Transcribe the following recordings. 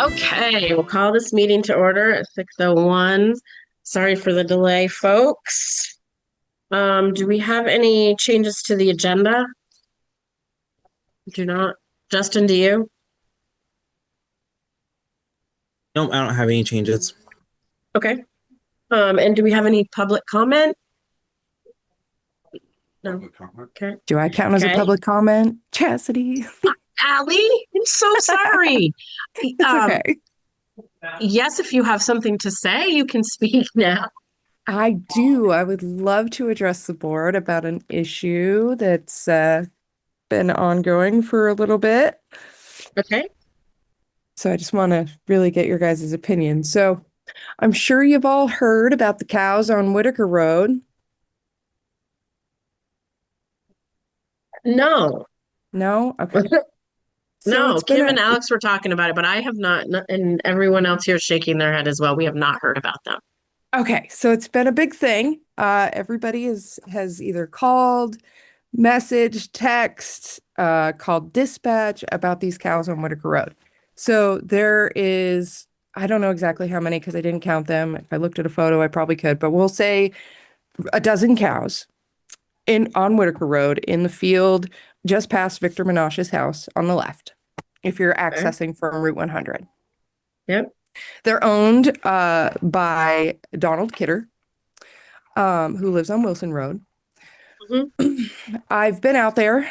Okay, we'll call this meeting to order at 6:01. Sorry for the delay, folks. Do we have any changes to the agenda? Do not. Justin, do you? Nope, I don't have any changes. Okay. And do we have any public comment? No. Okay. Do I count as a Okay. public comment? Chastity. Allie, I'm so sorry. It's okay. Yes, if you have something to say, you can speak now. I do. I would love to address the board about an issue that's been ongoing for a little bit. Okay. So I just want to really get your guys' opinion. So I'm sure you've all heard about the cows on Whitaker Road. No. No? Okay. No, Kim and Alex were talking about it, but I have not, and everyone else here is shaking their head as well. We have not heard about them. Okay, so it's been a big thing. Everybody has either called, messaged, text, called dispatch about these cows on Whitaker Road. So there is, I don't know exactly how many because I didn't count them. If I looked at a photo, I probably could, but we'll say a dozen cows on Whitaker Road in the field just past Victor Menashe's house on the left, if you're accessing from Route 100. Yep. They're owned by Donald Kidder, who lives on Wilson Road. Mm-hmm. I've been out there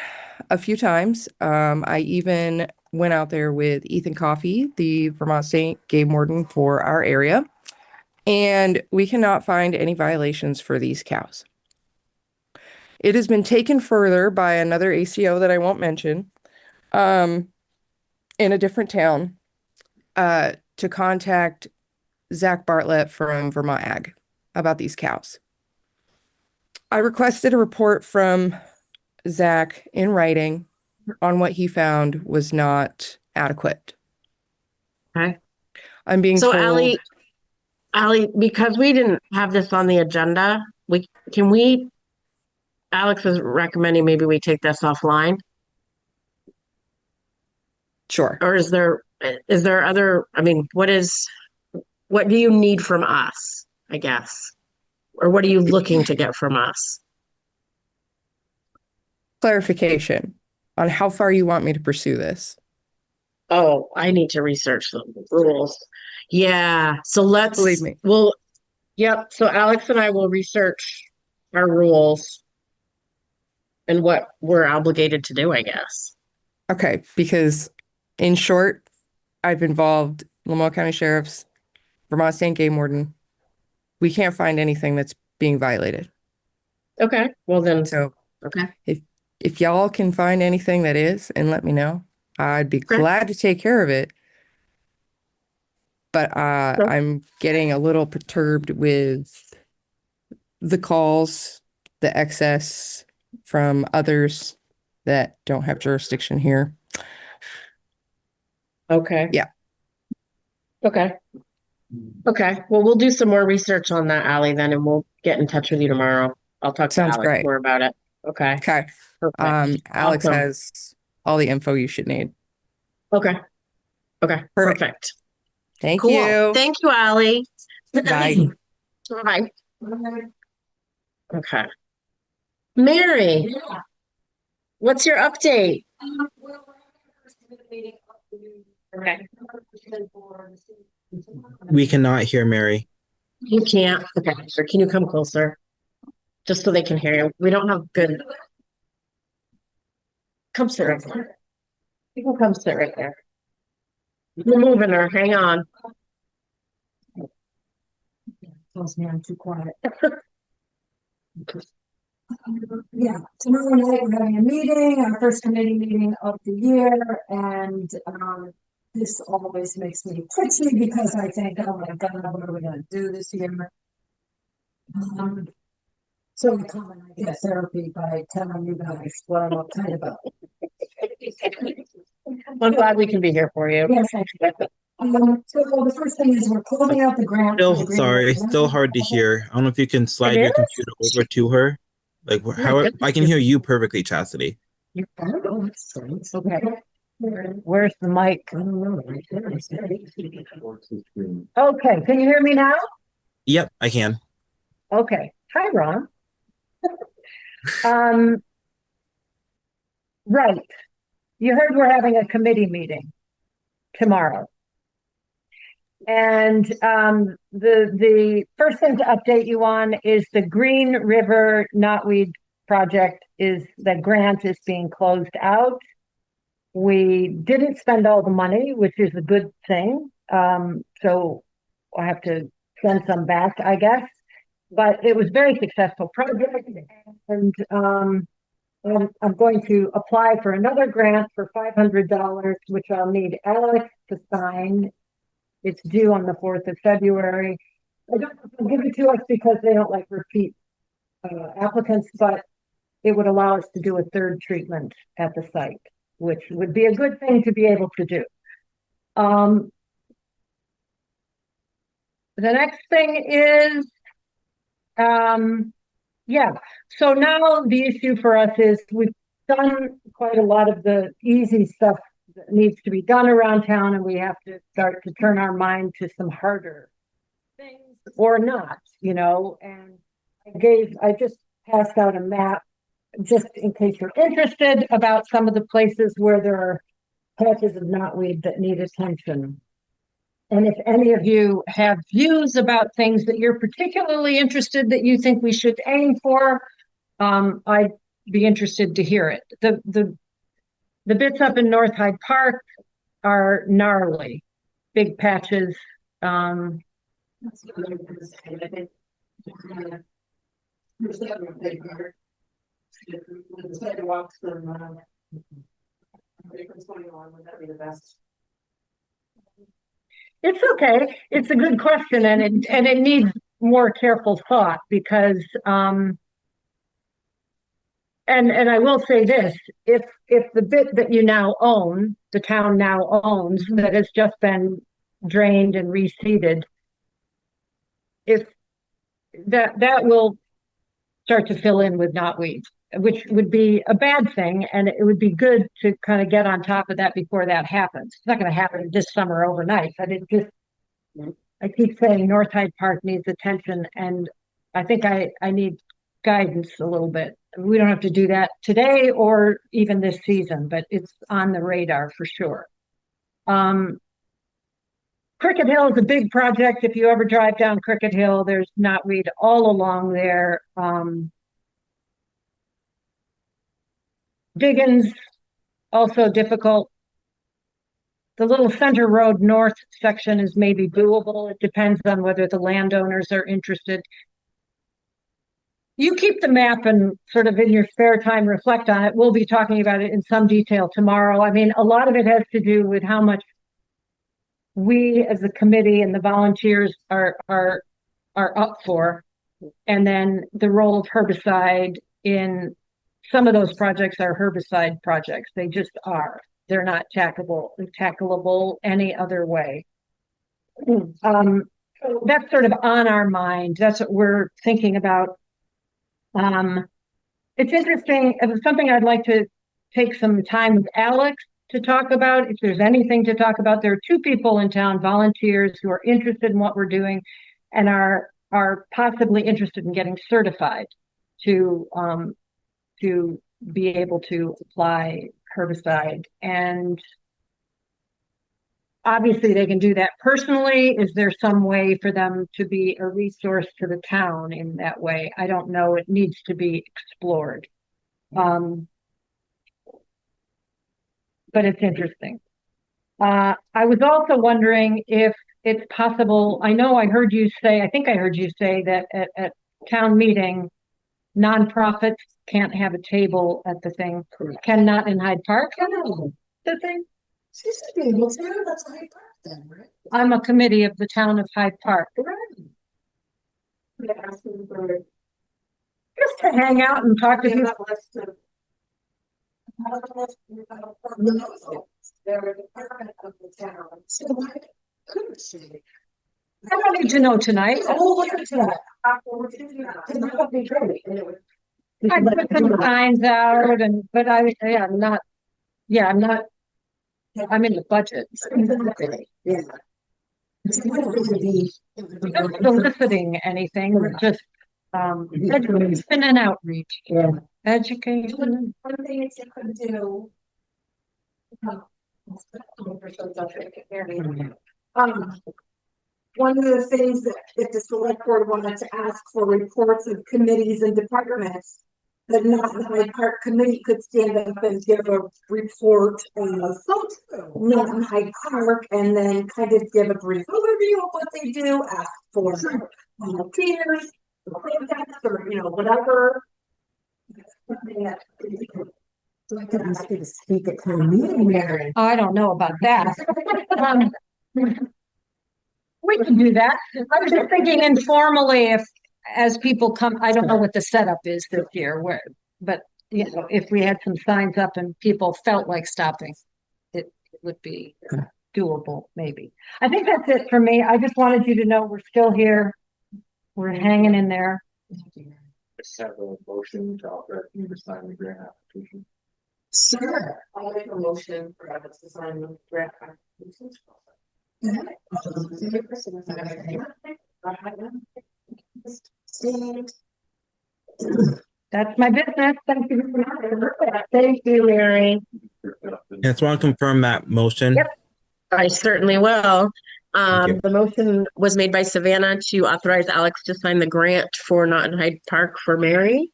a few times. I even went out there with Ethan Coffey, the Vermont State Game Warden for our area, and we cannot find any violations for these cows. It has been taken further by another ACO that I won't mention, in a different town, to contact Zach Bartlett from Vermont Ag about these cows. I requested a report from Zach in writing on what he found was not adequate. Okay. I'm being told. Allie, because we didn't have this on the agenda, Alex was recommending maybe we take this offline. Sure. Or is there other, what do you need from us, I guess? Or what are you looking to get from us? Clarification on how far you want me to pursue this. Oh, I need to research the rules. Yeah. So believe me. Yep. So Alex and I will research our rules and what we're obligated to do, I guess. Okay. Because in short, I've involved Lamoille County Sheriff's, Vermont State Game Warden. We can't find anything that's being violated. Okay. Well then. So okay. If y'all can find anything that is and let me know, I'd be glad to take care of it. But I'm getting a little perturbed with the calls, the excess from others that don't have jurisdiction here. Okay. Yeah. Okay. Okay. Well, we'll do some more research on that, Allie, then, and we'll get in touch with you tomorrow. I'll talk to Alex more about it. Okay. Okay. Perfect. Alex has all the info you should need. Okay. Okay. Perfect. Thank you. Thank you, Allie. Bye. Bye. Okay. Mary, what's your update? Okay. We cannot hear Mary. You can't. Okay. So can you come closer? Just so they can hear you. We don't have good. Come sit right there. You can come sit right there. We're moving her. Hang on. Tells me I'm too quiet. Yeah, tomorrow night we're having a meeting, our first committee meeting of the year, and this always makes me twitchy because I think, oh my God, what are we gonna do this year? So we come and I get therapy by telling you guys what I'm uptight about. I'm glad we can be here for you. Yes, thank you. So the first thing is we're closing out the grant. Still hard to hear. I don't know if you can slide your computer over to her. Like how I can hear you perfectly, Chastity. Okay. Where's the mic? Okay, can you hear me now? Yep, I can. Okay. Hi, Ron. Right. You heard we're having a committee meeting tomorrow. And the first thing to update you on is the Green River Knotweed project the grant is being closed out. We didn't spend all the money, which is a good thing. So I have to send some back, I guess. But it was a very successful project. And I'm going to apply for another grant for $500, which I'll need Alex to sign. It's due on the 4th of February. I don't know if they'll give it to us because they don't like repeat applicants, but it would allow us to do a third treatment at the site, which would be a good thing to be able to do. The next thing is, yeah, so now the issue for us is we've done quite a lot of the easy stuff that needs to be done around town, and we have to start to turn our mind to some harder things or not, you know. And I just passed out a map just in case you're interested about some of the places where there are patches of knotweed that need attention. And if any of you have views about things that you're particularly interested that you think we should aim for, I'd be interested to hear it. The bits up in North Hyde Park are gnarly, big patches. Sidewalks from different 21, would that be the best? It's okay. It's a good question, and it needs more careful thought because and I will say this, if the bit that you now own, the town now owns, that has just been drained and reseeded, if that will start to fill in with knotweed, which would be a bad thing, and it would be good to kind of get on top of that before that happens. It's not going to happen this summer overnight, but I keep saying North Hyde Park needs attention, and I think I need guidance a little bit. We don't have to do that today or even this season, but it's on the radar for sure. Cricket Hill is a big project. If you ever drive down Cricket Hill, there's knotweed all along there. Diggins, also difficult. The little Center Road North section is maybe doable. It depends on whether the landowners are interested. You keep the map and sort of in your spare time reflect on it. We'll be talking about it in some detail tomorrow. I mean, a lot of it has to do with how much we as a committee and the volunteers are up for, and then the role of herbicide in some of those projects are herbicide projects. They just are. They're not tackleable any other way. That's sort of on our mind. That's what we're thinking about. It's interesting. It's something I'd like to take some time with Alex to talk about. If there's anything to talk about, there are 2 people in town, volunteers, who are interested in what we're doing and are possibly interested in getting certified to be able to apply herbicide. And obviously they can do that personally. Is there some way for them to be a resource to the town in that way? I don't know. It needs to be explored. But it's interesting. I was also wondering if it's possible. I know I heard you say, I think I heard you say that at town meeting, nonprofits can't have a table at the thing. Correct. Cannot in Hyde Park. The thing. She should be able to. That's Hyde Park then, right? I'm a committee of the town of Hyde Park. Right. They're asking for Just to hang out and talk to people. They're a department of the town. So why couldn't she? I don't need to know tonight. Oh, look at that. That would be great. I put some signs out, but I'm not. I'm in the budget. Exactly, yeah. It's not really We're not soliciting anything, we're just, it's been an outreach, yeah. education. One thing that you could do. One of the things that if the select board wanted to ask for reports of committees and departments, that not the Hyde Park committee could stand up and give a report of not Hyde Park and then kind of give a brief overview of what they do, ask for volunteers, contacts, or whatever. Something that so I could ask you to speak at town meeting, Mary. I don't know about that. We can do that. I was just thinking informally, if, as people come, I don't know what the setup is this year, but if we had some signs up and people felt like stopping, it would be doable, maybe. I think that's it for me. I just wanted you to know we're still here. We're hanging in there. Just have a motion to authorize you to sign the grant application. Sure. I'll make a motion for us to sign the grant application. That's my business. Thank you. Thank you, Mary. And I just want to confirm that motion. Yep. I certainly will. Thank you. The motion was made by Savannah to authorize Alex to sign the grant for Not in Hyde Park for Mary.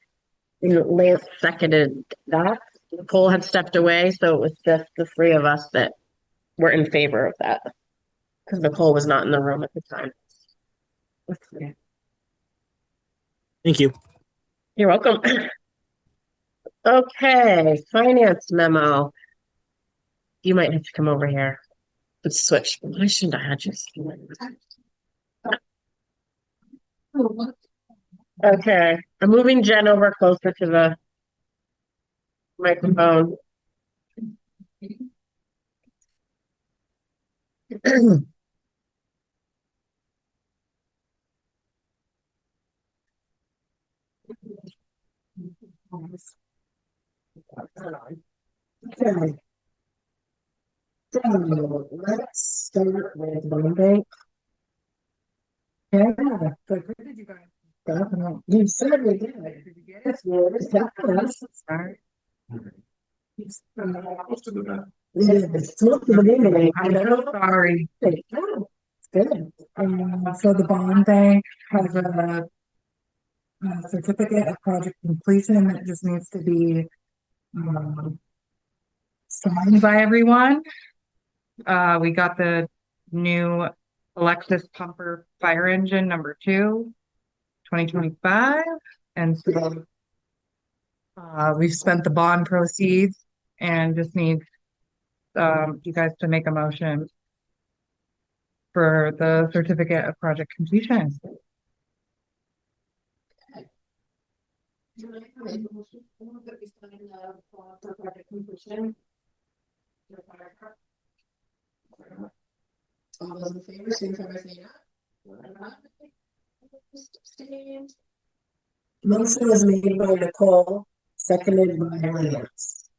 And Lance seconded that. Nicole had stepped away, so it was just the three of us that were in favor of that. Because Nicole was not in the room at the time. Thank you. You're welcome. Okay, finance memo. You might have to come over here. Let's switch. Why shouldn't I have you? Okay, I'm moving Jen over closer to the microphone. Okay. So let's start with one bank. Yeah, definitely. You certainly did. It's good. It's definitely. Most of the minute. It's most of the meeting. I know. Sorry. It's good. So the bond bank has a certificate of project completion that just needs to be signed by everyone. We got the new Alexis pumper fire engine number 2, 2025. And so we've spent the bond proceeds and just need you guys to make a motion for the certificate of project completion. All those in favor, signify by saying aye. Motion was made by Nicole, seconded by Lance.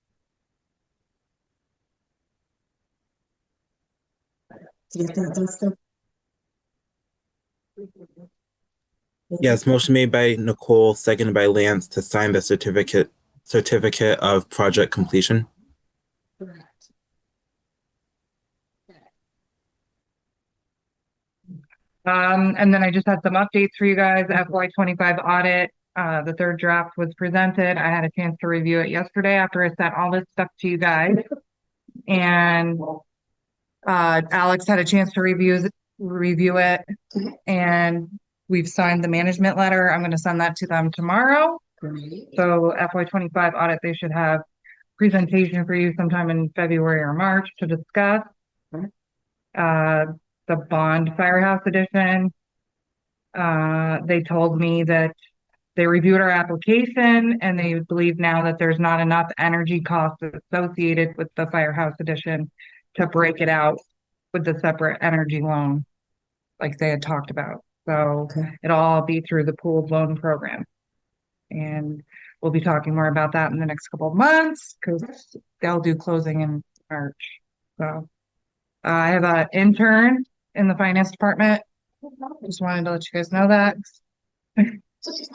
Do you get that, Justin? Yes, motion made by Nicole, seconded by Lance to sign the certificate of project completion. Correct. And then I just had some updates for you guys. FY25 audit. The third draft was presented. I had a chance to review it yesterday after I sent all this stuff to you guys. And Alex had a chance to review it, and we've signed the management letter. I'm going to send that to them tomorrow. Great. So FY25 audit, they should have presentation for you sometime in February or March to discuss. The bond firehouse edition. They told me that they reviewed our application and they believe now that there's not enough energy costs associated with the firehouse edition to break it out with the separate energy loan like they had talked about. So it'll all be through the pooled loan program. And we'll be talking more about that in the next couple of months because they'll do closing in March. So I have an intern in the finance department. Just wanted to let you guys know that. This is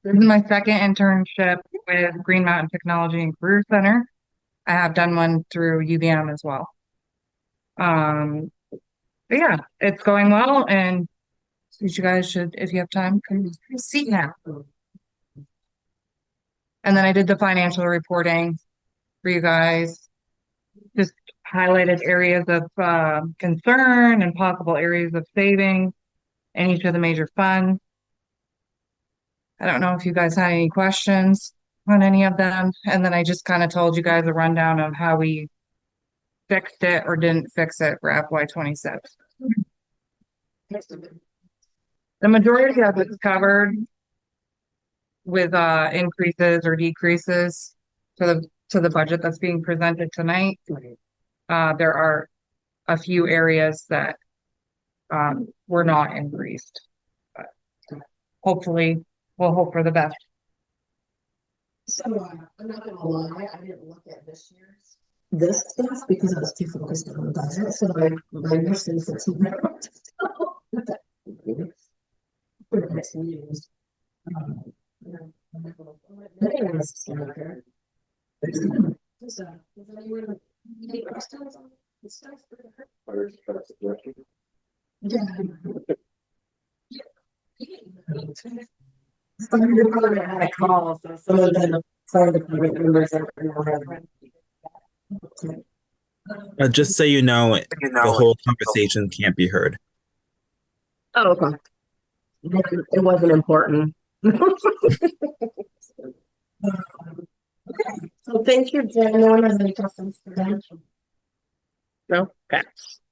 my second internship with Green Mountain Technology and Career Center. I have done one through UVM as well. But yeah, it's going well, and you guys should, if you have time, come see now. And then I did the financial reporting for you guys. Just highlighted areas of concern and possible areas of saving in each of the major funds. I don't know if you guys had any questions on any of them. And then I just kind of told you guys a rundown of how we fixed it or didn't fix it for FY26. The majority of it's covered with increases or decreases to the budget that's being presented tonight. There are a few areas that were not increased. But hopefully, we'll hope for the best. So, I'm not gonna lie, I didn't look at this stuff because I was too focused on the budget, so my mission for tomorrow. For the next meetings. Any questions on this stuff? Yeah. Some of the department had a call, so some of the fire department members are. Just so you know, the whole conversation can't be heard. Oh, okay. It wasn't important. Okay, so thank you, Jen. No one has any questions for them? No? Okay.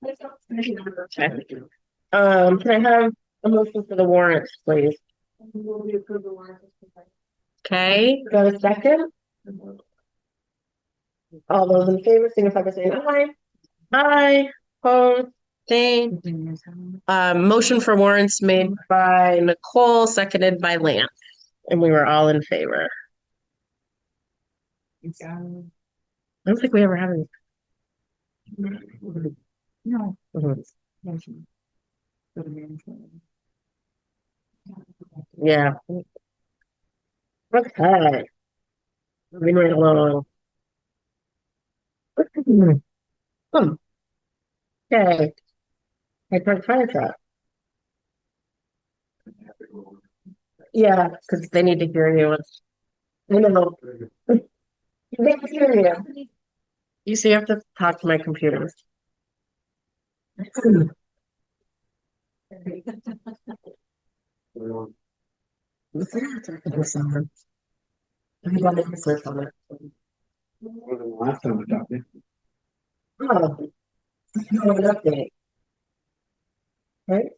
Okay. Can I have a motion for the warrants, please? Okay, got a second? All those in favor, signify by saying aye. Aye, opposed, abstained. Motion for warrants made by Nicole, seconded by Lance, and we were all in favor. I don't think we ever had any. No. Yeah. Okay. Moving right along. Okay. Hyde Park fire truck. Yeah, because they need to hear you. I know. They can hear you. You see, you have to talk to my computer. Everybody research on it. Last time we talked, Oh, no, an update. Right?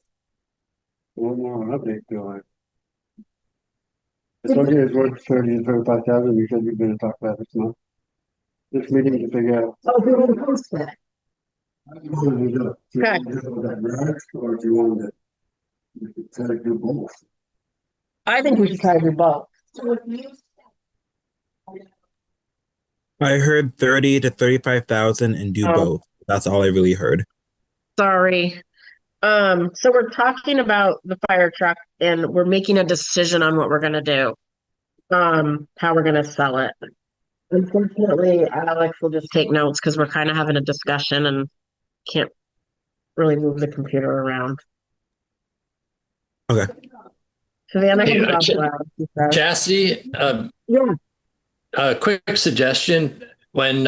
one more update to it. I told you it's worth 30 to 35,000. You said you're gonna talk about this month. This meeting to figure out. Oh, we want to post that. How do you want to do it? Do you Okay. want to do that garage, or do you want to try to do both? I think we should try to do both. I heard 30 to 35,000 and do Oh. both. That's all I really heard. Sorry. So we're talking about the fire truck and we're making a decision on what we're gonna do. How we're gonna sell it. Unfortunately, Alex will just take notes because we're kind of having a discussion and can't really move the computer around. Okay. Savannah can Yeah, talk loud, she says. Chastity, Yeah. a quick suggestion when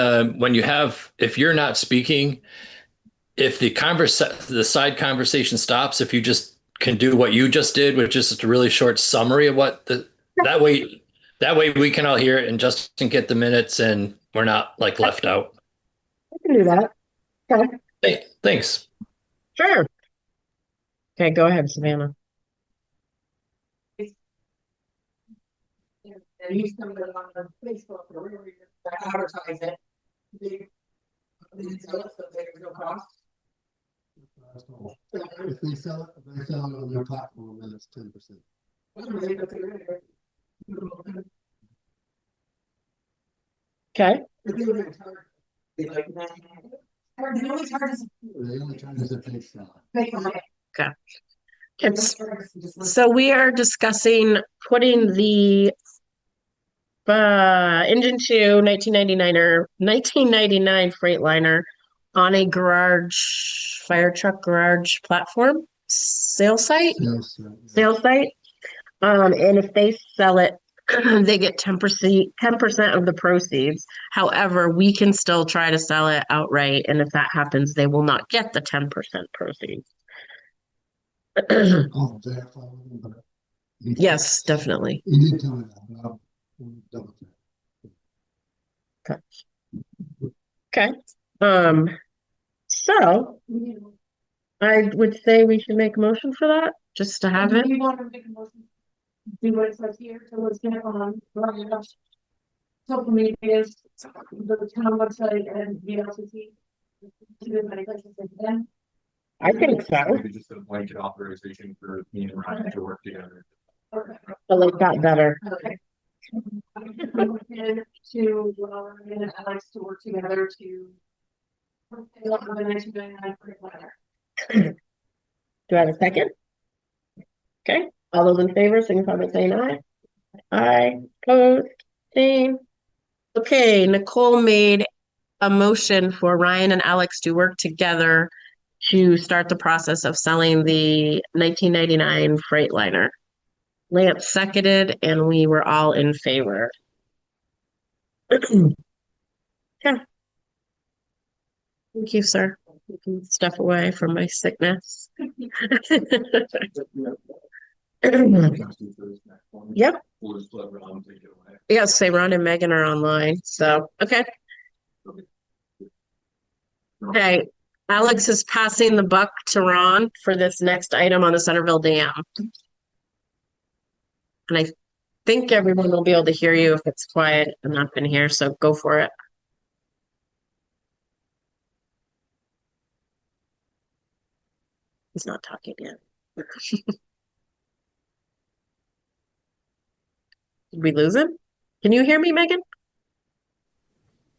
you have, if you're not speaking, if the side conversation stops, if you just can do what you just did, which is just a really short summary of that way we can all hear it and Justin get the minutes and we're not like left out. I can do that. Okay. Hey, thanks. Sure. Okay, go ahead, Savannah. And he's coming on Facebook or wherever you advertise it. They sell it, so there's no cost. If they sell it on their platform, then it's 10%. Okay, so we are discussing putting the engine 2 1999 Freightliner on a fire truck garage platform sale site. And if they sell it, they get 10% of the proceeds. However, we can still try to sell it outright, and if that happens, they will not get the 10% proceeds. Yes, definitely. Okay. So I would say we should make a motion for that, just to have it. Do you want to make a motion? Do what it says here, so let's get on, social media, the town website and the LCT. I think so. Maybe just a blanket authorization for me and Ryan to work together. I like that better. Okay. To and Alex to work together to the 1999 Freightliner. Do I have a second? Okay, all those in favor, signify by saying aye. Aye, opposed, same. Okay, Nicole made a motion for Ryan and Alex to work together to start the process of selling the 1999 Freightliner. Lance seconded, and we were all in favor. Yeah. Thank you, sir. You can step away from my sickness. Yep. Yes, say Ron and Megan are online. So, okay. Okay. Alex is passing the buck to Ron for this next item on the Centerville Dam. And I think everyone will be able to hear you if it's quiet enough in here, so go for it. He's not talking yet. Did we lose him? Can you hear me, Megan?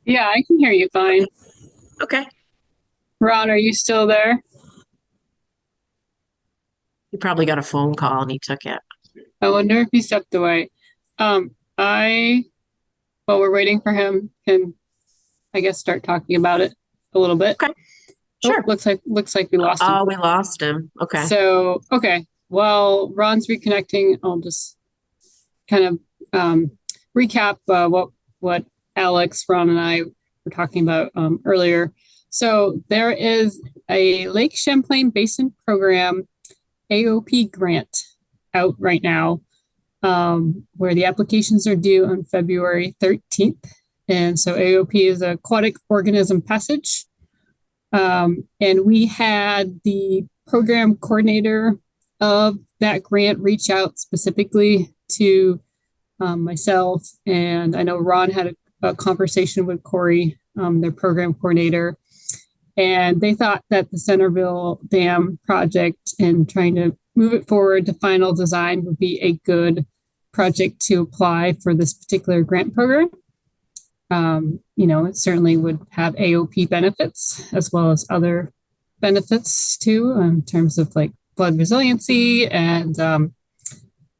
Yeah, I can hear you fine. Okay. Ron, are you still there? He probably got a phone call and he took it. I wonder if he stepped away. While we're waiting for him, can I guess start talking about it a little bit? Okay. Sure. Oh, looks like we lost him. Oh, we lost him. Okay. So, okay. While Ron's reconnecting, I'll just kind of recap what Alex, Ron, and I were talking about earlier. So there is a Lake Champlain Basin Program AOP grant out right now, where the applications are due on February 13th. And so AOP is aquatic organism passage. And we had the program coordinator of that grant reach out specifically to myself. And I know Ron had a conversation with Corey, their program coordinator. And they thought that the Centerville Dam project and trying to move it forward to final design would be a good project to apply for this particular grant program. It certainly would have AOP benefits as well as other benefits too, in terms of like flood resiliency and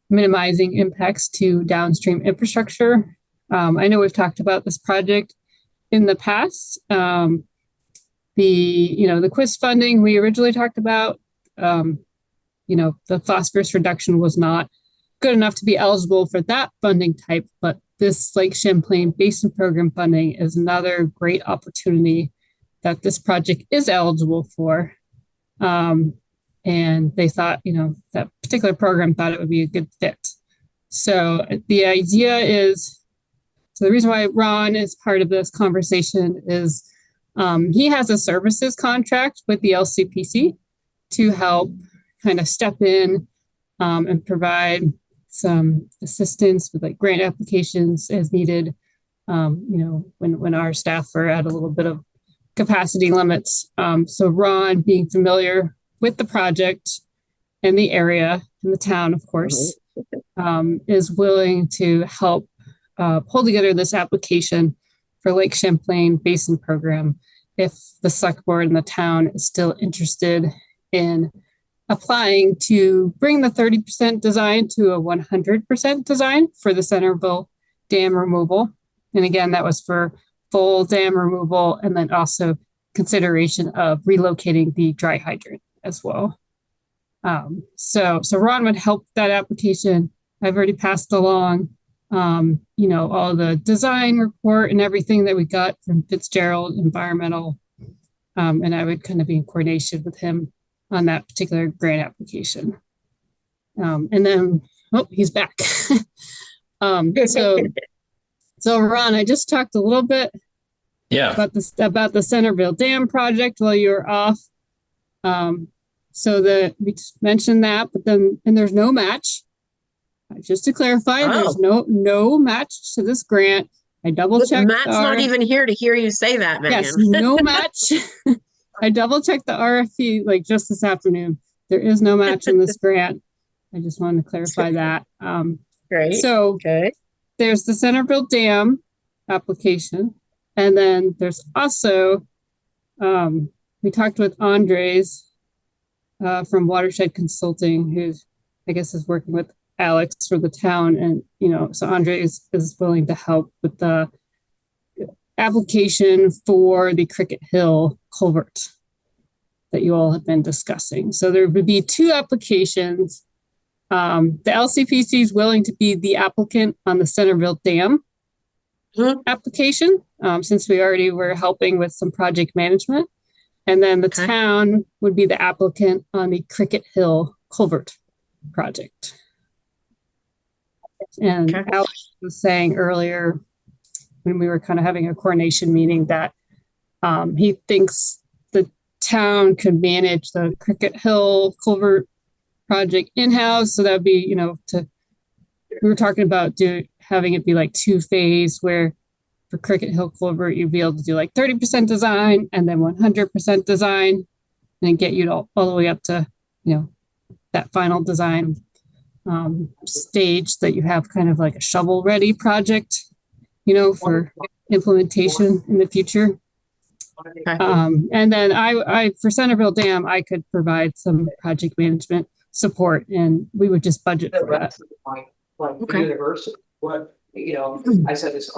minimizing impacts to downstream infrastructure. I know we've talked about this project in the past. The quiz funding we originally talked about, the phosphorus reduction was not good enough to be eligible for that funding type, but this Lake Champlain Basin Program funding is another great opportunity that this project is eligible for. And they thought, that particular program thought it would be a good fit. So the idea is, so the reason why Ron is part of this conversation is he has a services contract with the LCPC to help kind of step in and provide some assistance with like grant applications as needed, when our staff are at a little bit of capacity limits. So Ron, being familiar with the project and the area and the town, of course, is willing to help pull together this application for Lake Champlain Basin Program if the select board and the town is still interested in applying to bring the 30% design to a 100% design for the Centerville Dam removal. And again, that was for full dam removal and then also consideration of relocating the dry hydrant as well. So Ron would help that application. I've already passed along, all the design report and everything that we got from Fitzgerald Environmental. And I would kind of be in coordination with him on that particular grant application. And then, he's back. So Ron, I just talked a little bit about the Centerville Dam project while you were off. So we just mentioned that, but then, and there's no match. Just to clarify, there's no match to this grant. I double checked. Matt's not even here to hear you say that, Megan. Yes, no match. I double checked the RFP like just this afternoon. There is no match in this grant. I just wanted to clarify that. Great. So there's the Centerville Dam application. And then there's also, we talked with Andres from Watershed Consulting, who I guess is working with Alex for the town. And, so Andres is willing to help with the application for the Cricket Hill culvert that you all have been discussing. So there would be two applications. The LCPC is willing to be the applicant on the Centerville Dam application, since we already were helping with some project management. And then the town would be the applicant on the Cricket Hill culvert project. And Alex was saying earlier when we were kind of having a coordination meeting that he thinks the town could manage the Cricket Hill culvert project in-house. So that'd be, we were talking about having it be like 2-phase where for Cricket Hill culvert, you'd be able to do like 30% design and then 100% design and then get you all the way up to, that final design stage that you have kind of like a shovel ready project, for implementation in the future. And then I for Centerville Dam, I could provide some project management support and we would just budget for that. University. What, I said this.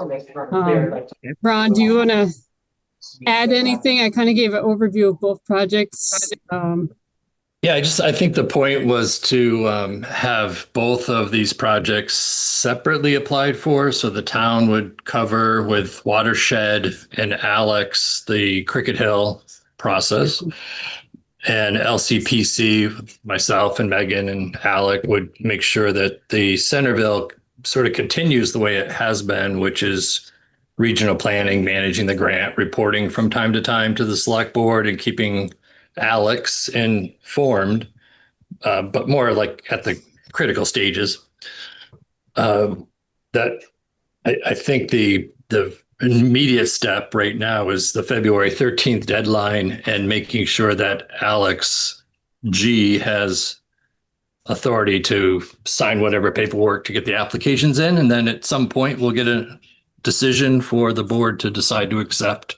Ron, do you want to add anything? I kind of gave an overview of both projects. I think the point was to have both of these projects separately applied for. So the town would cover with Watershed and Alex the Cricket Hill process. And LCPC, myself and Megan and Alec would make sure that the Centerville sort of continues the way it has been, which is regional planning, managing the grant, reporting from time to time to the select board and keeping Alex informed, but more like at the critical stages. That I think the immediate step right now is the February 13th deadline and making sure that Alex G has authority to sign whatever paperwork to get the applications in. And then at some point we'll get a decision for the board to decide to accept,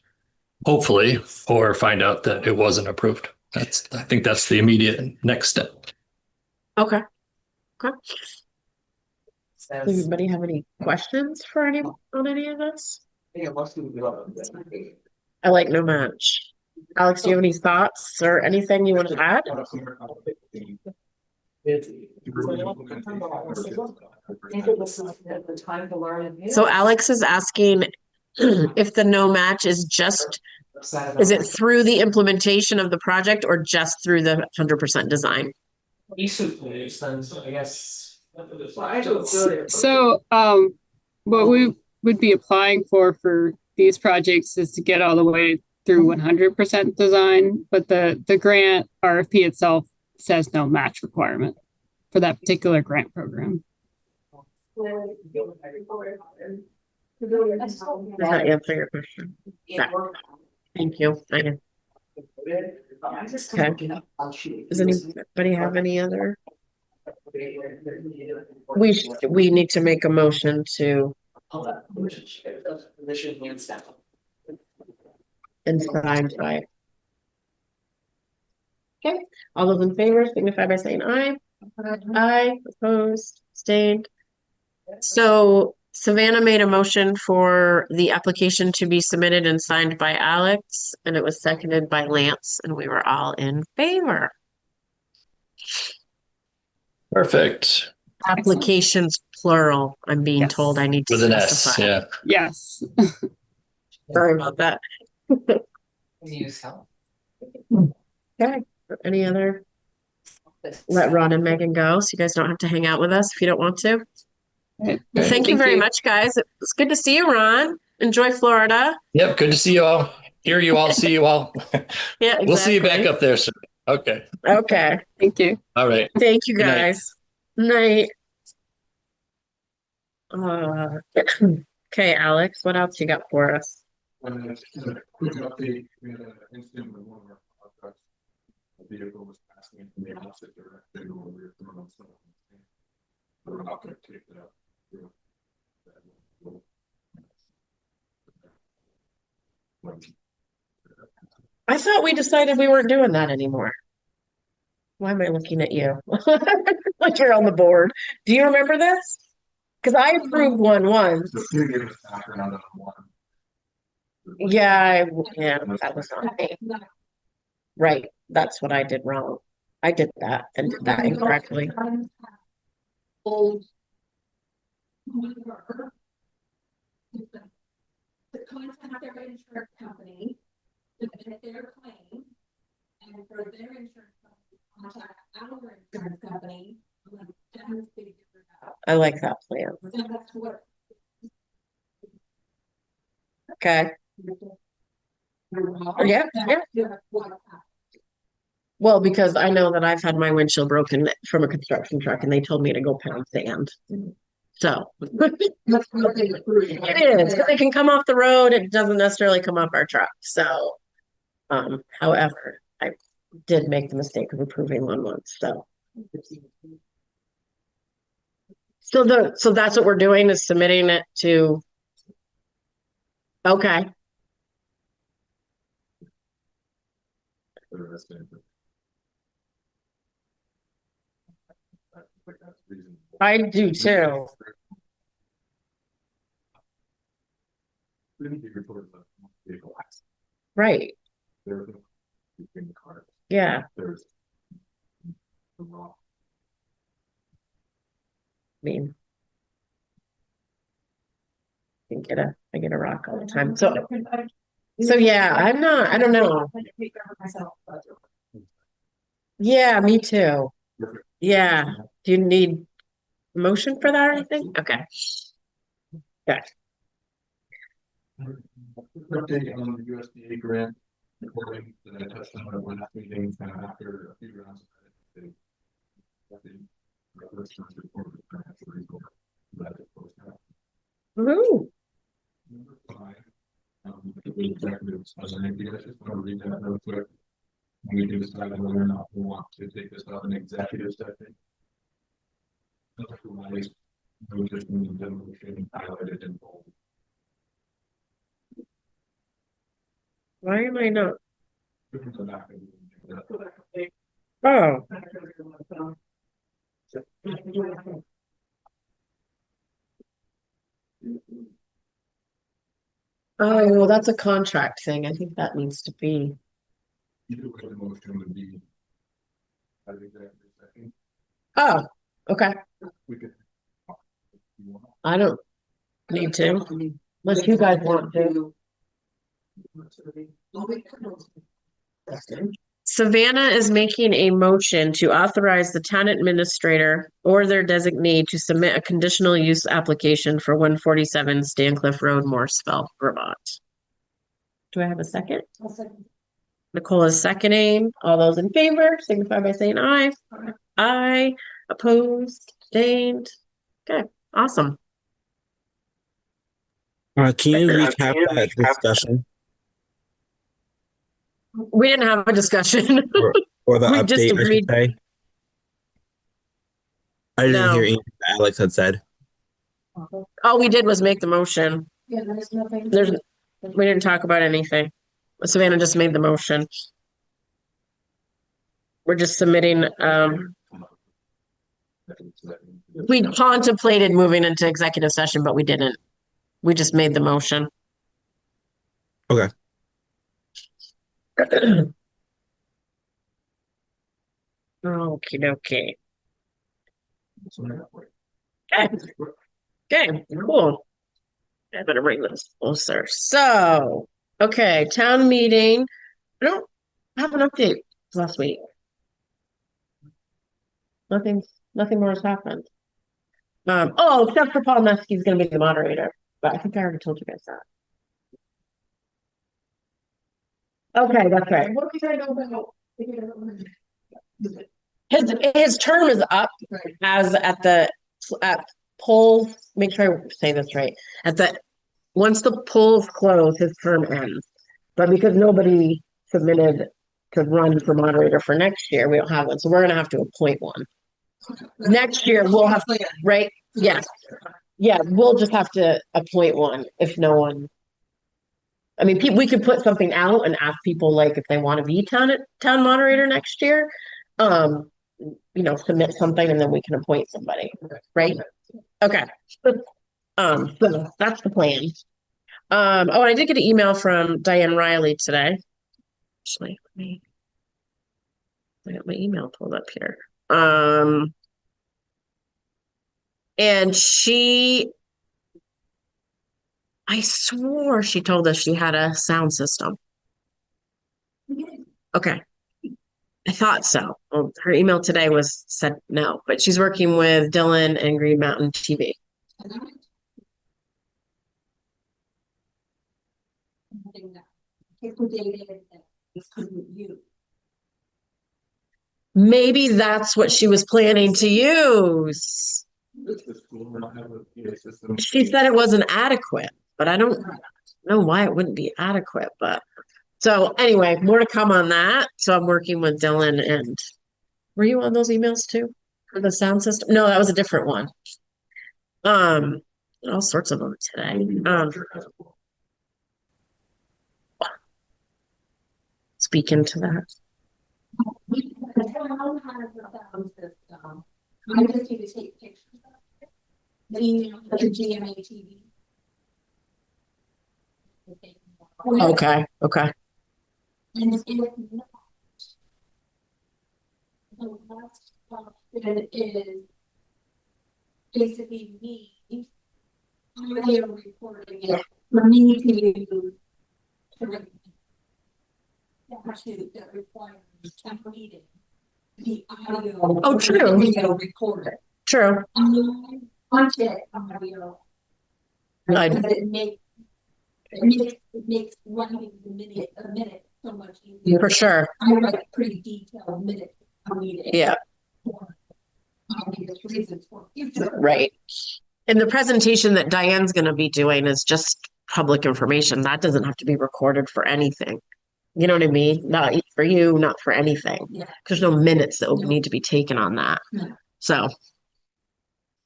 hopefully, or find out that it wasn't approved. I think that's the immediate next step. Okay. Does anybody have any questions on any of this? I like no match. Alex, do you have any thoughts or anything you want to add? So Alex is asking if the no match is it through the implementation of the project or just through the 100% design? So what we would be applying for these projects is to get all the way through 100% design, but the grant RFP itself says no match requirement for that particular grant program. Does that answer your question? Yeah. Thank you. Okay. Does anybody have any other We need to make a motion to and signed by. Okay, all those in favor signify by saying aye. Aye, opposed, abstained. So Savannah made a motion for the application to be submitted and signed by Alex, and it was seconded by Lance, and we were all in favor. Perfect. Applications plural, I'm being Yes. told I need to With an S, specify. yeah. Yes. Sorry about that. Okay, any other? Let Ron and Megan go, so you guys don't have to hang out with us if you don't want to. Okay. Thank you very much, guys. It's good to see you, Ron. Enjoy Florida. Yep, good to see you all. Hear you all, see you all. Yeah, exactly. We'll see you back up there soon. Okay. Okay. Thank you. All right. Thank you, Good night. guys. Night. Okay, Alex, what else you got for us? Just a quick update, we had an incident with one of our plow trucks. The vehicle was passing in the opposite direction when we were throwing stuff. We're not gonna take that up. I thought we decided we weren't doing that anymore. Why am I looking at you? Like you're on the board. Do you remember this? Because I approved one once. So can you give us background on one? Yeah, that was not me. Right, that's what I did wrong. I did that and did that incorrectly. Old. To contact their insurance company, to get their claim, and for their insurance company, to contact our insurance company. And figure it out. I like that plan. So that's what. Okay. Yeah. What Well, because I know that I've had my windshield broken from a construction truck and they told me to go pound sand. So it is. They can come off the road. It doesn't necessarily come off our truck. So, however, I did make the mistake of approving one once. So that's what we're doing is submitting it to. Okay. I do too. Right. Yeah. I mean, I get a rock all the time. So yeah, I don't know. Yeah, me too. Yeah. Do you need a motion for that or anything? Okay. Yeah. Update on the USDA grant reporting that I touched on at last meeting, after a few rounds of it. Woohoo. Executives, I think you guys just want to read that real quick. We can decide whether or not we want to take this up in executive session. Otherwise, no additional demolition highlighted in bold. Why am I not? We can go back and do that. Oh. Oh, well, that's a contract thing. I think that needs to be. Either way, the motion would be. I think that second. Oh, okay. We could. I don't need to, unless you guys want to. Savannah is making a motion to authorize the town administrator or their designee to submit a conditional use application for 147 Stancliff Road, Morrisville, Vermont. Do I have a second? Nicole is seconding. All those in favor signify by saying aye. Aye. Opposed, abstained. Okay, awesome. Can you recap that discussion We didn't have a discussion. or the We just update, I should agreed. say? I didn't No. hear anything Alex had said. All we did was make the motion. Yeah, there's nothing. We didn't talk about anything. Savannah just made the motion. We're just submitting, we contemplated moving into executive session, but we didn't. We just made the motion. Okay. Okie dokie. Okay. Okay, cool. I better bring this closer. So, okay, town meeting. I don't have an update last week. Nothing more has happened. Oh, except for Paul Neskey's gonna be the moderator, but I think I already told you guys that. Okay, that's right. What did I know about? His term is up as at polls. Make sure I say this right. Once the polls close, his term ends. But because nobody submitted to run for moderator for next year, we don't have one. So we're gonna have to appoint one. Next year we'll have, right? Yes. Yeah, we'll just have to appoint one if no one. I mean, we could put something out and ask people like if they want to be town moderator next year. Submit something and then we can appoint somebody, right? Okay. So that's the plan. Oh, I did get an email from Diane Riley today. Actually, I got my email pulled up here. And I swore she told us she had a sound system. Okay. I thought so. Well, her email today said no, but she's working with Dylan and Green Mountain TV. Maybe that's what she was planning to use. She said it wasn't adequate, but I don't know why it wouldn't be adequate. But so anyway, more to come on that. So I'm working with Dylan and were you on those emails too for the sound system? No, that was a different one. All sorts of them today. Speaking to that. The town has a sound system. I just need to take pictures of it. The GMATV. Okay. And if not, the last option is basically me audio recording it for me to use to statute that requires town meeting. The audio. Oh, true. Video recorded. True. I want it audio. Because it makes running a minute so much easier. For sure. I write pretty detailed minutes a meeting. Yeah. For obvious reasons for future. Right. And the presentation that Diane's going to be doing is just public information. That doesn't have to be recorded for anything. You know what I mean? Not for you, not for anything. Yeah. There's no minutes that would need to be taken on that. No. So,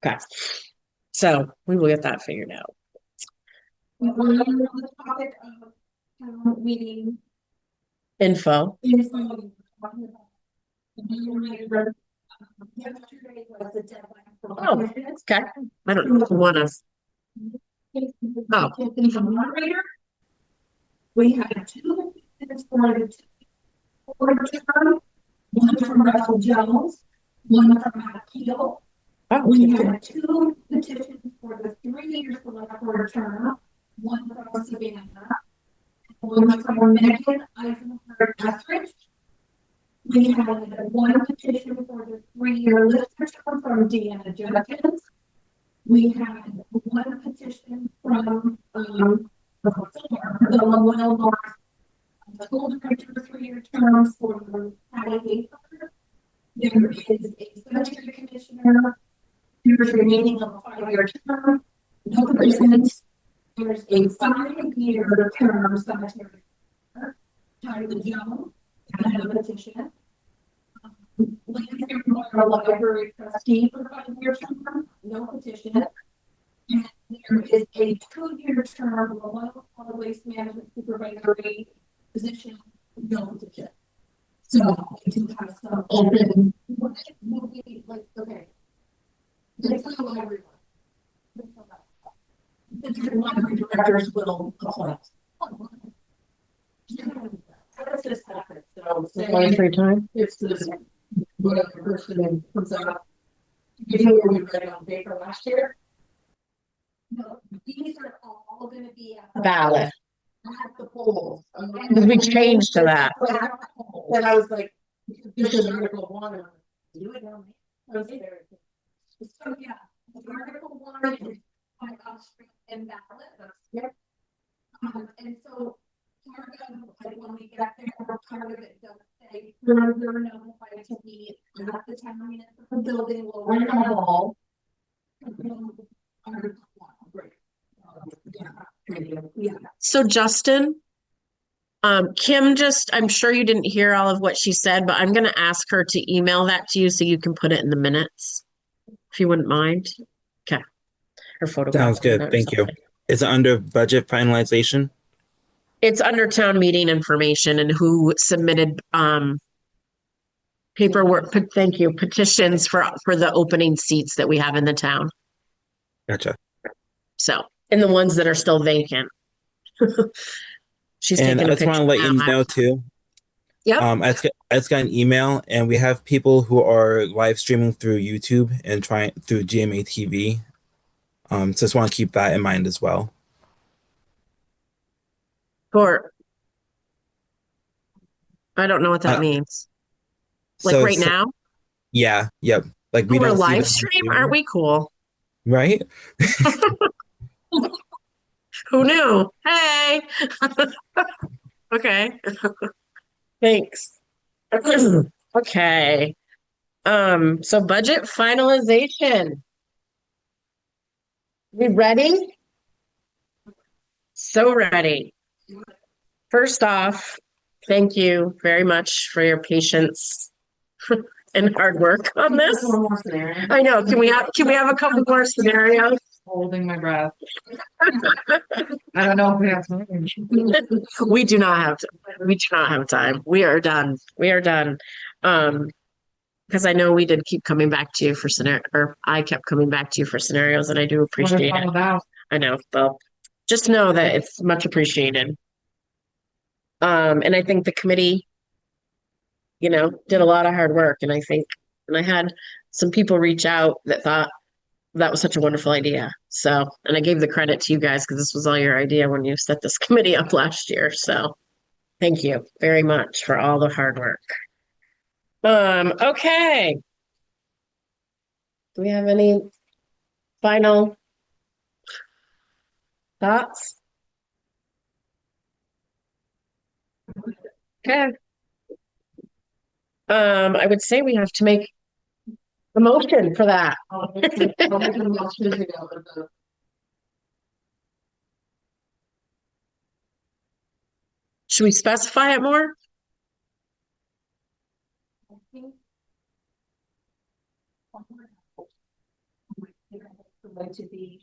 okay. So we will get that figured out. On the topic of meeting Info. yesterday was the deadline for. Oh, okay. I don't know if you want to. Oh. Moderator. We had 2 minutes for the term, one from Russell Jones, one from Appeal. Oh, We had 2 petitions for the 3-year select board term, one from Savannah, one from Megan Eisenberg Etheridge. We had 1 petition for the 3-year lister term from Deanna Jenkins. We had 1 petition from the Lowell North school director 3-year term for Patty Hayford. There is a cemetery commissioner. There's remaining of a 5-year term. No petitions. There's a 5-year term cemetery. Tyler Jones. I have a petition. Our library trustee for 5 years term, no petition. And there is a 2-year term below solid waste management supervisory position, no petition. So I do have some open, what will be like, okay. That's the library one. The library directors will appoint. How does this happen? So say time. it's this whatever person comes out. You know where we read it on paper last year? No, these are all gonna be at the Ballot. at the polls. We changed to that. And I was like, this is Article 1. Do it now. I was there. So yeah, Article 1 is by us and ballot. Yep. And so part of like when we get there, part of it does say further notified to be at the town municipal building will run a hall. Article 1, great. Yeah. So Justin, Kim I'm sure you didn't hear all of what she said, but I'm going to ask her to email that to you so you can put it in the minutes, if you wouldn't mind. Okay. Her photograph. Sounds good. Thank you. Is it under budget finalization? It's under town meeting information and who submitted paperwork. Thank you. Petitions for the opening seats that we have in the town. Gotcha. So, and the ones that are still vacant. She's And taking I a just want to picture let you now. know too. Yep. I just got an email, and we have people who are live streaming through YouTube and trying through GMATV. So just want to keep that in mind as well. I don't know what that means. Like So right now? Yeah. Yep. Like we We're don't see live them stream? on Aren't Zoom, we cool? right? Who knew? Hey. Okay. Thanks. Okay. So budget finalization. We ready? So ready. First off, thank you very much for your patience and hard work on this. I know. Can we have a couple more scenarios? Holding my breath. I don't know if we have time. We do not have time. We are done. Because I know we did keep coming back to you for or I kept coming back to you for scenarios, and I do appreciate it. I know. Well, just know that it's much appreciated. And I think the committee, did a lot of hard work, and I had some people reach out that thought that was such a wonderful idea. So, and I gave the credit to you guys because this was all your idea when you set this committee up last year. So thank you very much for all the hard work. Okay. Do we have any final thoughts? Okay. I would say we have to make a motion for that. Should we specify it more? To be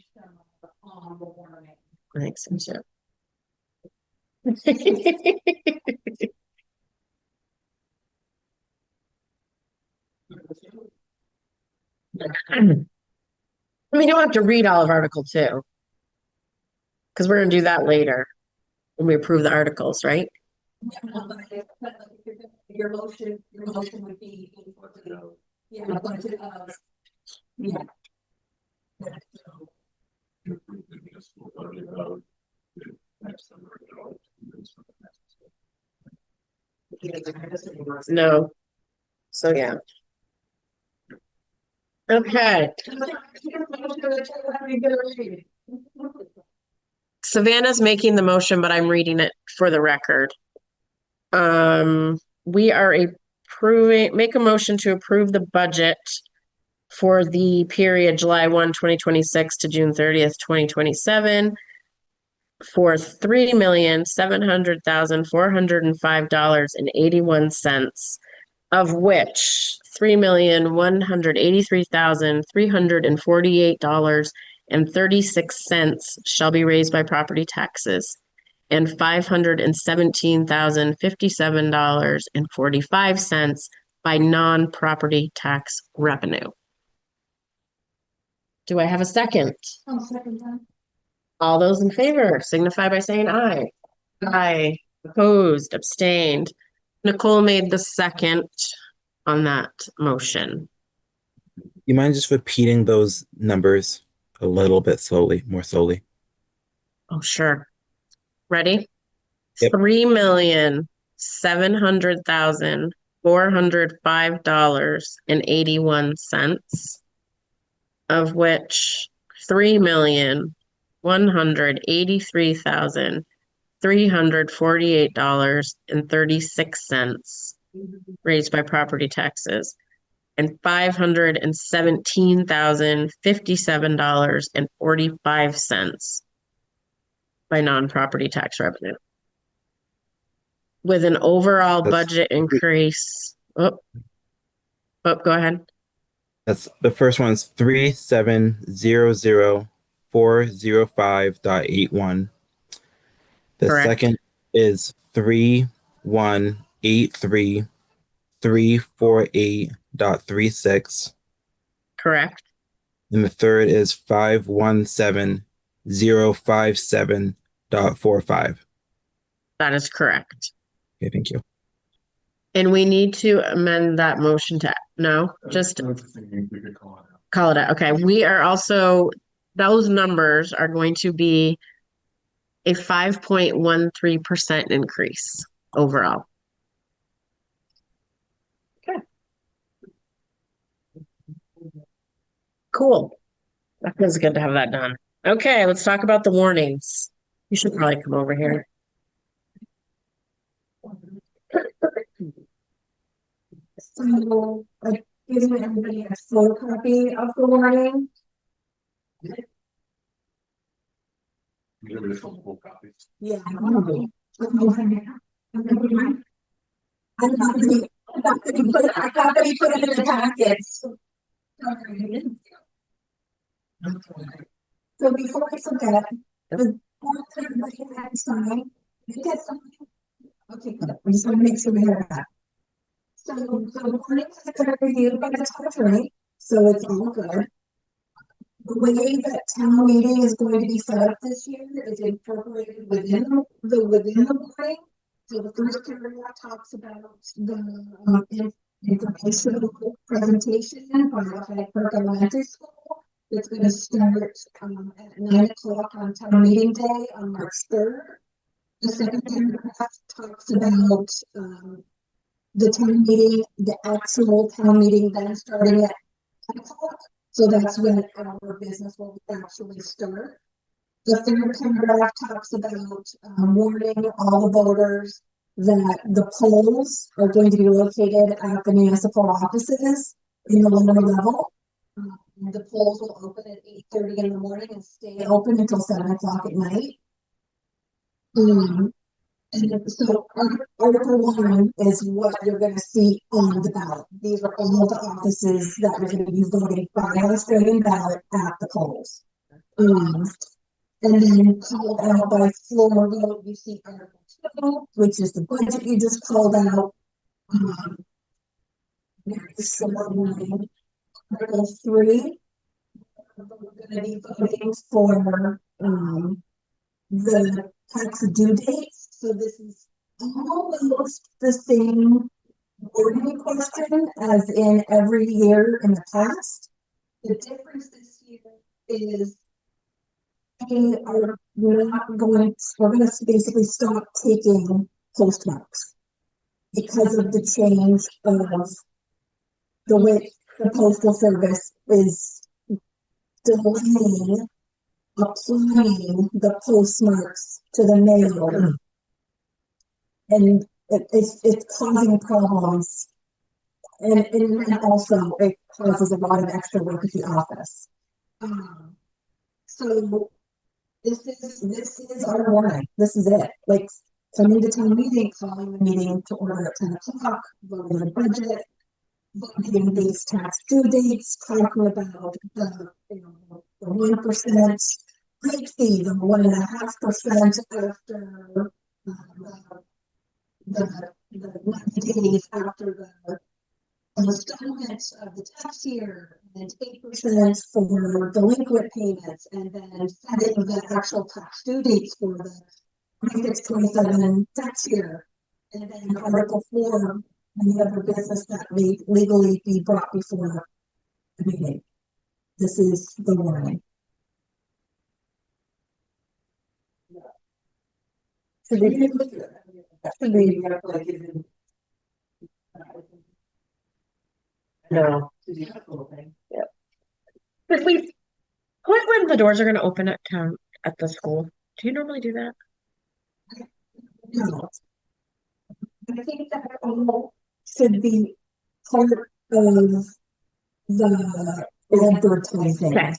on the warning. I think so too. I mean, you don't have to read all of Article 2. Because we're going to do that later when we approve the articles, right? Your motion would be for the budget of No. So yeah. Okay. Savannah's making the motion, but I'm reading it for the record. We are make a motion to approve the budget for the period July 1, 2026 to June 30th, 2027 for $3,700,405.81 of which $3,183,348.36 shall be raised by property taxes, and $517,057.45 by non-property tax revenue. Do I have a second? I'll second that. All those in favor signify by saying aye. Aye. Opposed, abstained. Nicole made the second on that motion. You mind just repeating those numbers a little bit slowly, more slowly? Oh, sure. Ready? Yep. $3,700,405.81, of which $3,183,348.36 raised by property taxes, and $517,057.45 by non-property tax revenue. With an overall budget increase. Go ahead. That's the first one's 3,700,405.81. The Correct. second is 3,183,348.36. Correct. And the third is 517,057.45. That is correct. Okay, thank you. And we need to amend that motion to, no, just I was thinking we could call it out. call it out. Okay, we are also, those numbers are going to be a 5.13% increase overall. Okay. Cool. That feels good to have that done. Okay, let's talk about the warnings. You should probably come over here. So, like, giving everybody a full copy of the warning. The original full copies. Yeah. I'm gonna put it in the packets. So before I forget, the everybody had sign, you get something. Okay, good. We just want to make sure we have that. So the warnings are going to be reviewed by the town attorney, so it's all good. The way that town meeting is going to be set up this year is incorporated within the warning. So the first paragraph talks about the informational presentation by the Hyde Park Elementary School. It's going to start at 9 o'clock on town meeting day on March 3rd. The second paragraph talks about the town meeting, the actual town meeting then starting at 10 o'clock. So that's when our business will actually start. The third paragraph talks about warning all the voters that the polls are going to be located at the municipal offices in the lower level. The polls will open at 8:30 in the morning and stay open until 7 o'clock at night. And so Article 1 is what you're going to see on the ballot. These are all the offices that are going to be voting by Australian ballot at the polls. And then called out by floor vote, you see Article 2, which is the budget you just called out. Article 3, we're going to be voting for the tax due dates. So this is almost the same wording question as in every year in the past. The difference this year is we're going to basically stop taking postmarks because of the change of the way the postal service is delaying applying the postmarks to the mail, and it's causing problems, and also it causes a lot of extra work at the office. So this is our warning. This is it. Like, coming to town meeting, calling the meeting to order at 10 o'clock, voting the budget, voting these tax due dates, talking about the 1% late fee, the 1.5% after the 90 days after the installment of the tax year, and 8% for delinquent payments, and then setting the actual tax due dates for the 26-27 tax year, and then Article 4, any other business that may legally be brought before the meeting. This is the warning. Should we No. Yeah. But we, when the doors are going to open at town at the school. Do you normally do that? No. I think that all should be part of the advertising. Okay.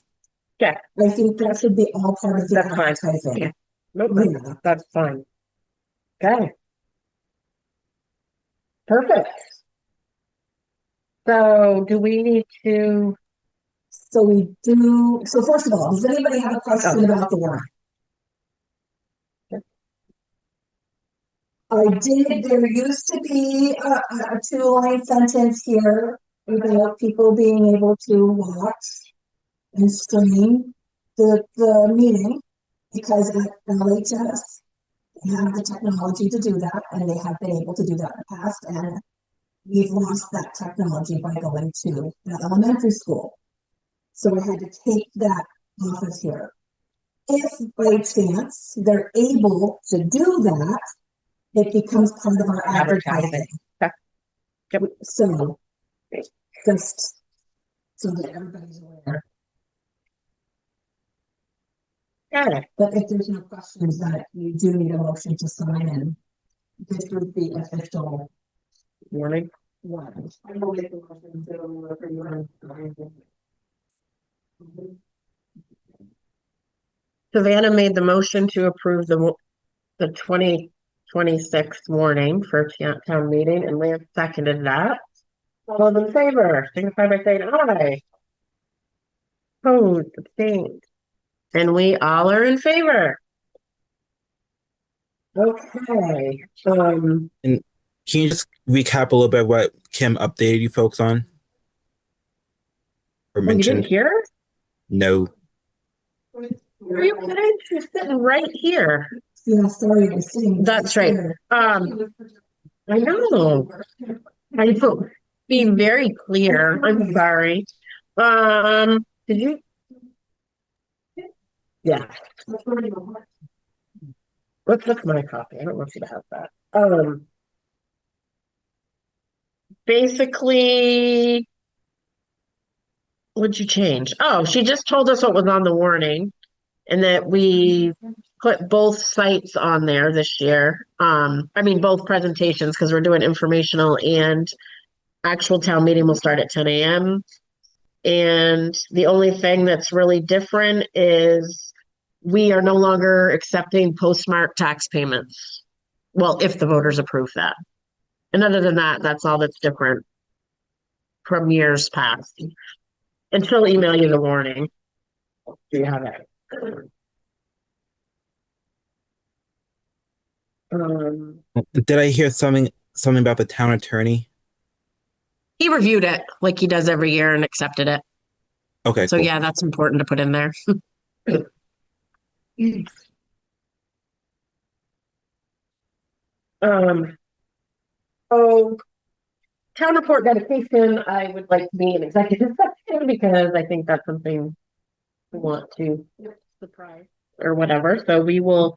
Okay. I think that should be all part of the That's fine. advertising. Yeah. Nope, Yeah. that's fine. Okay. Perfect. So do we need to? So we do, so first of all, does anybody have a question about the warrant? There used to be a 2-line sentence here about people being able to watch and stream the meeting, because at LHS, they have the technology to do that, and they have been able to do that in the past, and we've lost that technology by going to the elementary school. So we had to take that off of here. If by chance they're able to do that, it becomes part of our advertising. Yep. So just so that everybody's aware. Got it. But if there's no questions, that you do need a motion to sign in. This would be official Warning. warrant. I will make the motion to for you. Savannah made the motion to approve the 2026 warning for town meeting, and Lance seconded that. All those in favor, signify by saying aye. Opposed, abstained. And we all are in favor. Okay. Can you just recap a little bit what Kim updated you folks on? Or You mentioned? didn't hear? No. Are you kidding? She's sitting right here. Yeah, sorry, I'm sitting. That's right. I know. I will be very clear. I'm sorry. Did you? Yeah. Let's look at my copy. I don't want you to have that. Basically, what'd you change? Oh, she just told us what was on the warning, and that we put both sites on there this year. I mean, both presentations, because we're doing informational, and actual town meeting will start at 10 a.m. And the only thing that's really different is we are no longer accepting postmark tax payments. Well, if the voters approve that. And other than that, that's all that's different from years past. And she'll email you the warning. Do you have it? Did I hear something about the town attorney? He reviewed it like he does every year and accepted it. Okay. So cool. yeah, that's important to put in there. So town report dedication, I would like to be an executive section, because I think that's something we want to surprise or whatever. So we will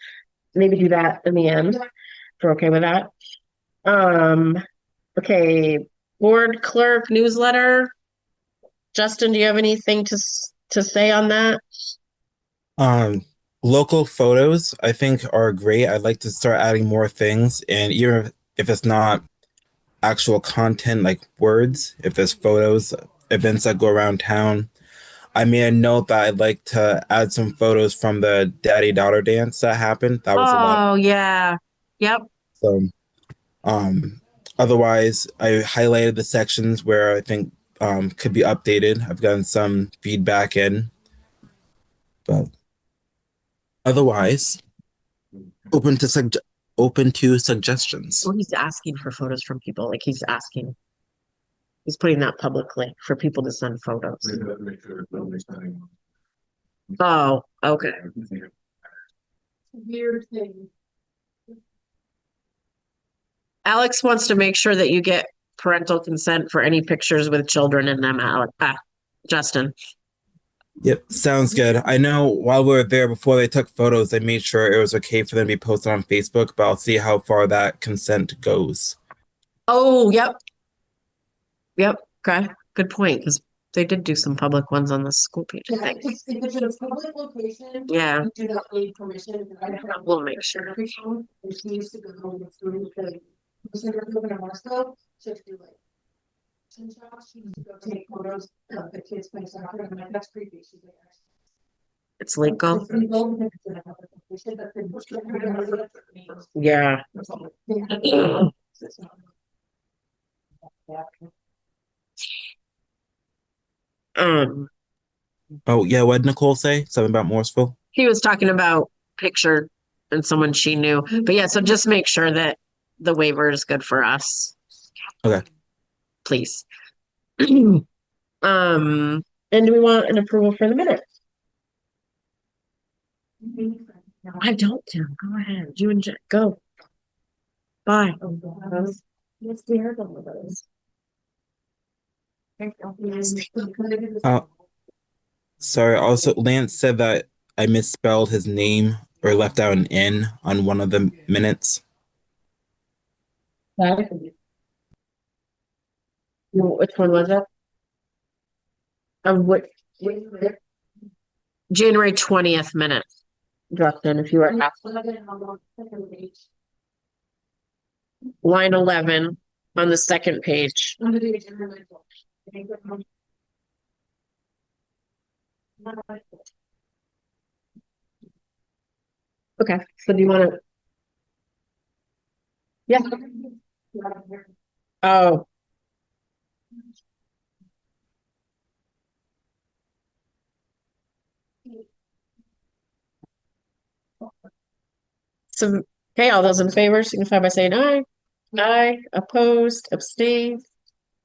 maybe do that in the end. If we're okay with that. Okay, board clerk newsletter. Justin, do you have anything to say on that? Local photos I think are great. I'd like to start adding more things, and even if it's not actual content like words, if there's photos, events that go around town. I made a note that I'd like to add some photos from the daddy-daughter dance that happened. That was a lot. Oh yeah. Yep. So, otherwise, I highlighted the sections where I think could be updated. I've gotten some feedback in, but otherwise, open to suggestions. Oh, he's asking for photos from people. Like he's asking. He's putting that publicly for people to send photos. We have to make sure nobody's sending. Oh, okay. Weird thing. Alex wants to make sure that you get parental consent for any pictures with children in them, Justin. Yep, sounds good. I know while we were there before they took photos, they made sure it was okay for them to be posted on Facebook, but I'll see how far that consent goes. Oh, yep. Yep. Okay. Good point. Because they did do some public ones on the school page, I think. If it's in a public location. Yeah. You do not need permission. We'll make sure. And she used to go home through the. So you're living in Moscow, so to do like. She used to go take photos of the kids playing soccer, and I'm like, that's creepy. She's like, It's legal. it's legal because it's in a public location, but then. Yeah. It's not- Oh, yeah, what did Nicole say? Something about Morrisville? He was talking about picture and someone she knew. But yeah, so just make sure that the waiver is good for us. Okay. Please. And do we want an approval for the minutes? I don't, Tim. Go ahead. You and Jack, go. Bye. Yes, we heard all of those. Sorry, also, Lance said that I misspelled his name or left out an N on one of the minutes. Which one was it? What? January 20th minutes. Justin, if you were line 11 on the second page. Okay, so do you want to? Yeah. Oh. So, okay, all those in favor signify by saying aye. Aye, opposed, abstained.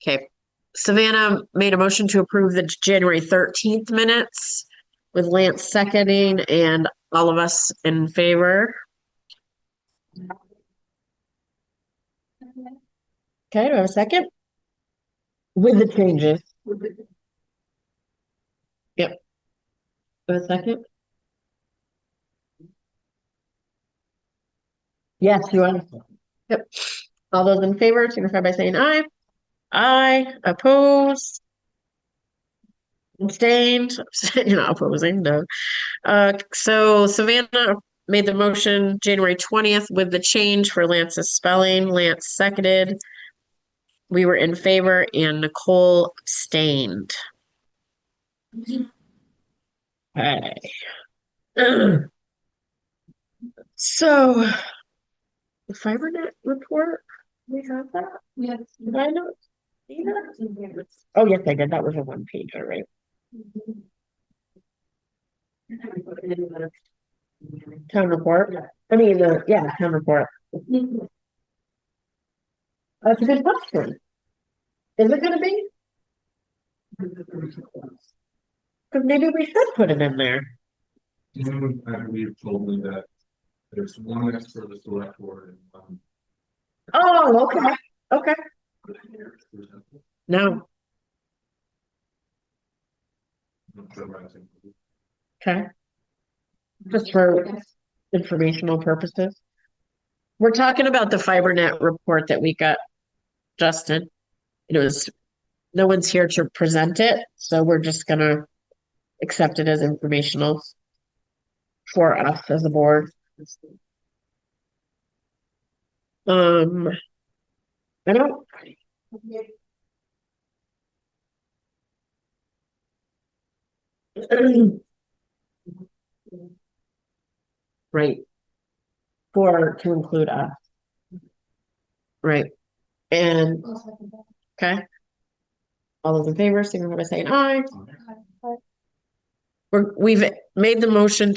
Okay, Savannah made a motion to approve the January 13th minutes with Lance seconding and all of us in favor. Okay, do I have a second? With the changes. Yep. Do I have a second? Yes, you are. Yep. All those in favor signify by saying aye. Aye, opposed. Abstained. You're not opposing, no. So Savannah made the motion January 20th with the change for Lance's spelling. Lance seconded. We were in favor and Nicole abstained. Okay. So the FiberNet report, we have that? Yes. Did I not see that? Oh, yes, I did. That was a one pager, right? Town report. I mean, yeah, town report. That's a good question. Is it gonna be? Because maybe we should put it in there. Someone, I believe, told me that there's one that's for the select board and one. Oh, okay, okay. for the mayor, for example. No, I'm not sure what I think. okay. Just for informational purposes. We're talking about the FiberNet report that we got, Justin. It was, no one's here to present it, so we're just gonna accept it as informational for us as a board. I don't. Right. to include us. Right. And, okay. All those in favor, signify by saying aye. We've made the motion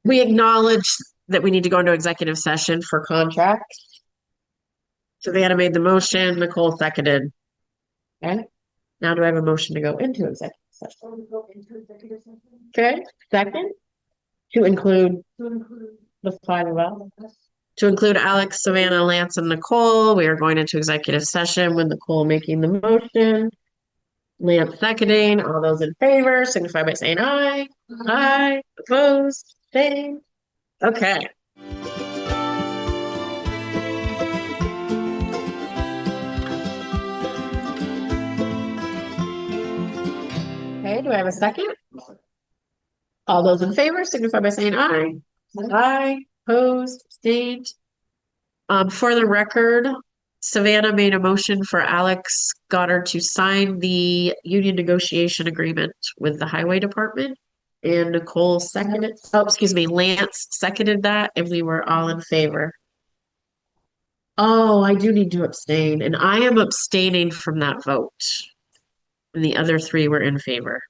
we acknowledge that we need to go into executive session for contracts. Savannah made the motion, Nicole seconded. Okay, now do I have a motion to go into executive session? Okay, second, to include the five of us. To include Alex, Savannah, Lance, and Nicole. We are going into executive session with Nicole making the motion. Lance seconding. All those in favor signify by saying aye. Aye. Opposed? Same. Okay. Okay, do I have a second? All those in favor signify by saying aye. Aye. Opposed? Abstained. For the record, Savannah made a motion for Alex Goddard to sign the union negotiation agreement with the highway department. And Nicole seconded, Lance seconded that, and we were all in favor. Oh, I do need to abstain, and I am abstaining from that vote. And the other three were in favor.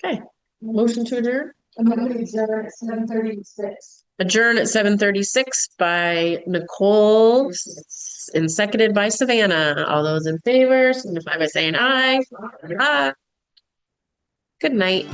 Okay, motion to adjourn? I'm gonna adjourn at 7:36. Adjourn at 7:36 by Nicole and seconded by Savannah. All those in favor signify by saying aye. Aye. Good night.